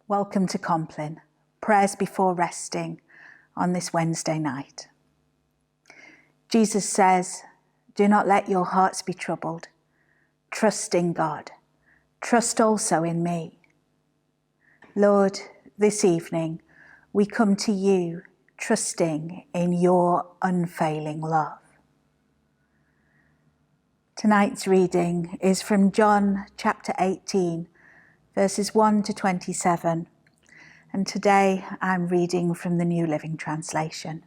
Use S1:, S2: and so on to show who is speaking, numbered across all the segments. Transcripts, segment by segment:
S1: Welcome to Compline, prayers before resting on this Wednesday night. Jesus says, "Do not let your hearts be troubled. Trust in God. Trust also in me." Lord, this evening we come to you trusting in your unfailing love. Tonight's reading is from John chapter 18, verses 1 to 27, and today I'm reading from the New Living Translation.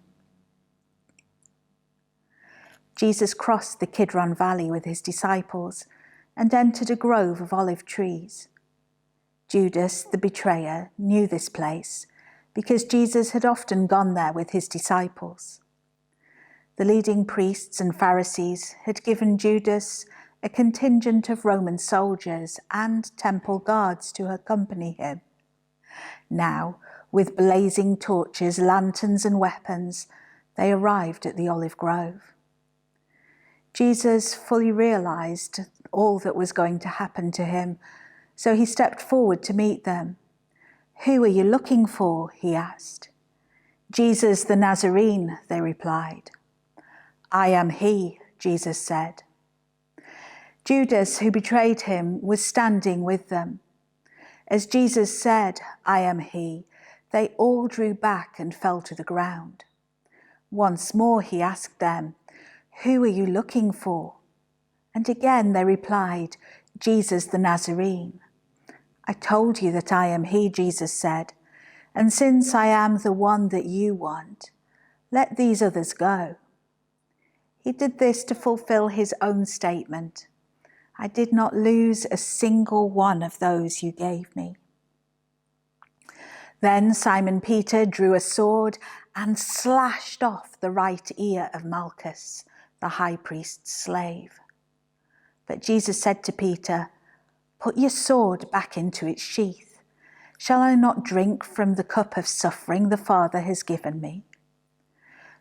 S1: Jesus crossed the Kidron Valley with his disciples and entered a grove of olive trees. Judas, the betrayer, knew this place because Jesus had often gone there with his disciples. The leading priests and Pharisees had given Judas a contingent of Roman soldiers and temple guards to accompany him. Now, with blazing torches, lanterns and weapons, they arrived at the olive grove. Jesus fully realized all that was going to happen to him, so he stepped forward to meet them. "Who are you looking for?" he asked. "Jesus the Nazarene," they replied. "I am he," Jesus said. Judas, who betrayed him, was standing with them. As Jesus said, "I am he," they all drew back and fell to the ground. Once more he asked them, "Who are you looking for?" And again they replied, "Jesus the Nazarene." "I told you that I am he," Jesus said, "and since I am the one that you want, let these others go." He did this to fulfill his own statement, "I did not lose a single one of those you gave me." Then Simon Peter drew a sword and slashed off the right ear of Malchus, the high priest's slave. But Jesus said to Peter, "Put your sword back into its sheath. Shall I not drink from the cup of suffering the Father has given me?"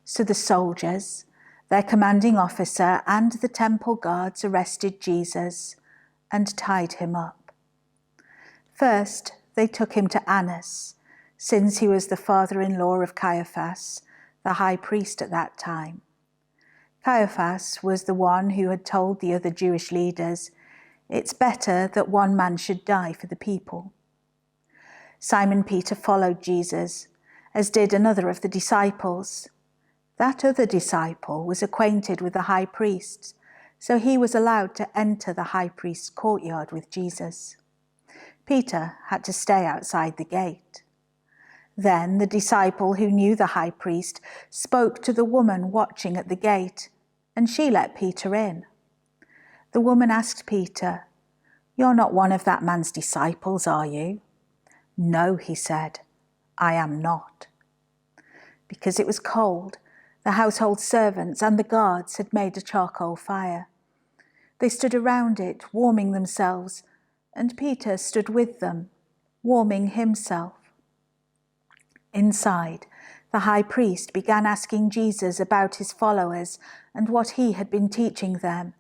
S1: So the soldiers, their commanding officer, and the temple guards arrested Jesus and tied him up. First, they took him to Annas, since he was the father-in-law of Caiaphas, the high priest at that time. Caiaphas was the one who had told the other Jewish leaders, "It's better that one man should die for the people." Simon Peter followed Jesus, as did another of the disciples. That other disciple was acquainted with the high priest, so he was allowed to enter the high priest's courtyard with Jesus. Peter had to stay outside the gate. Then the disciple who knew the high priest spoke to the woman watching at the gate, and she let Peter in. The woman asked Peter, "You're not one of that man's disciples, are you?" "No," he said, "I am not." Because it was cold, the household servants and the guards had made a charcoal fire. They stood around it, warming themselves, and Peter stood with them, warming himself. Inside, the high priest began asking Jesus about his followers and what he had been teaching them.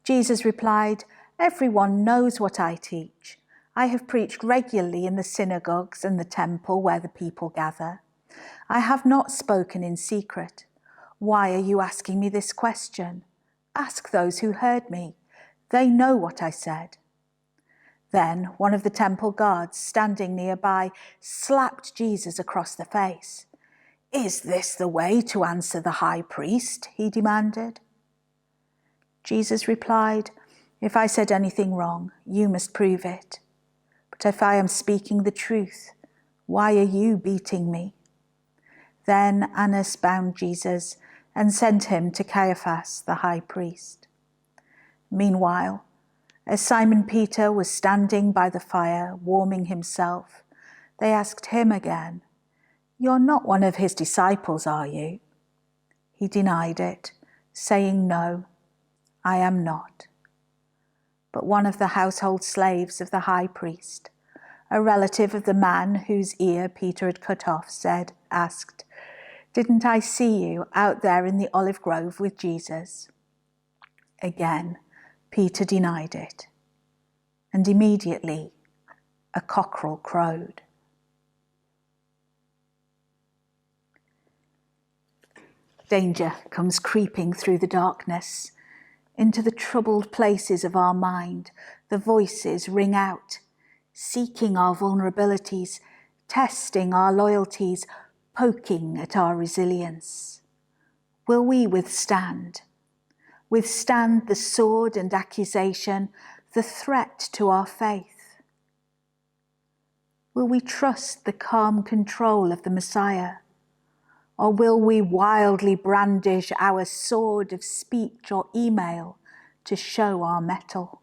S1: Jesus replied, "Everyone knows what I teach. I have preached regularly in the synagogues and the temple where the people gather. I have not spoken in secret. Why are you asking me this question? Ask those who heard me. They know what I said." Then one of the temple guards standing nearby slapped Jesus across the face. "Is this the way to answer the high priest?" he demanded. Jesus replied, "If I said anything wrong, you must prove it. But if I am speaking the truth, why are you beating me?" Then Annas bound Jesus and sent him to Caiaphas, the high priest. Meanwhile, as Simon Peter was standing by the fire, warming himself, they asked him again, "You're not one of his disciples, are you?" He denied it, saying, "No, I am not." But one of the household slaves of the high priest, a relative of the man whose ear Peter had cut off, asked, "Didn't I see you out there in the olive grove with Jesus?" Again, Peter denied it, and immediately a cockerel crowed. Danger comes creeping through the darkness. Into the troubled places of our mind, the voices ring out, seeking our vulnerabilities, testing our loyalties, poking at our resilience. Will we withstand? Withstand the sword and accusation, the threat to our faith? Will we trust the calm control of the Messiah? Or will we wildly brandish our sword of speech or email to show our mettle?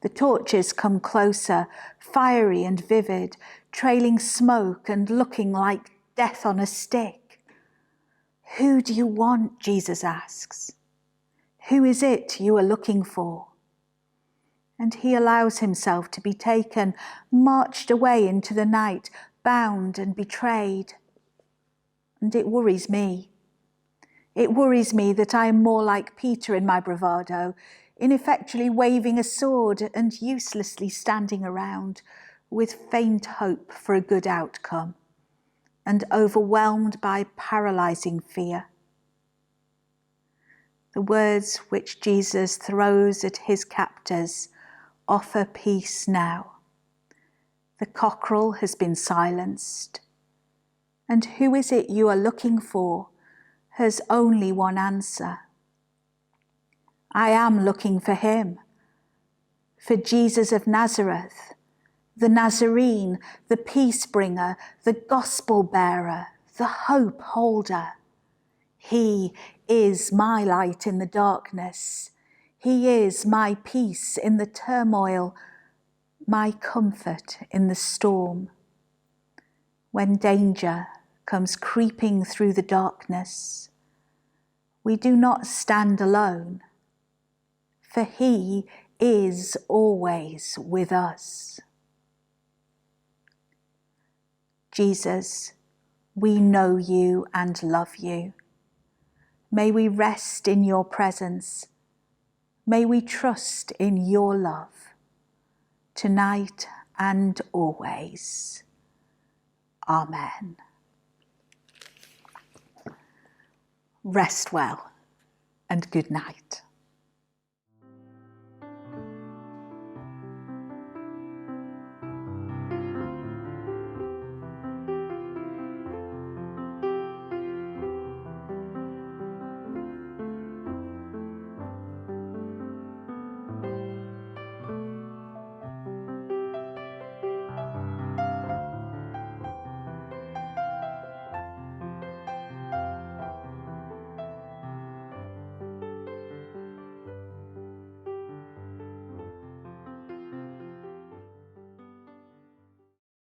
S1: The torches come closer, fiery and vivid, trailing smoke and looking like death on a stick. Who do you want? Jesus asks. Who is it you are looking for? And he allows himself to be taken, marched away into the night, bound and betrayed. And it worries me. It worries me that I am more like Peter in my bravado, ineffectually waving a sword and uselessly standing around with faint hope for a good outcome and overwhelmed by paralyzing fear. The words which Jesus throws at his captors offer peace now. The cockerel has been silenced. And who is it you are looking for has only one answer. I am looking for him, for Jesus of Nazareth, the Nazarene, the peace bringer, the gospel bearer, the hope holder. He is my light in the darkness. He is my peace in the turmoil, my comfort in the storm. When danger comes creeping through the darkness, we do not stand alone, for he is always with us. Jesus, we know you and love you. May we rest in your presence. May we trust in your love, tonight and always. Amen. Rest well and good night.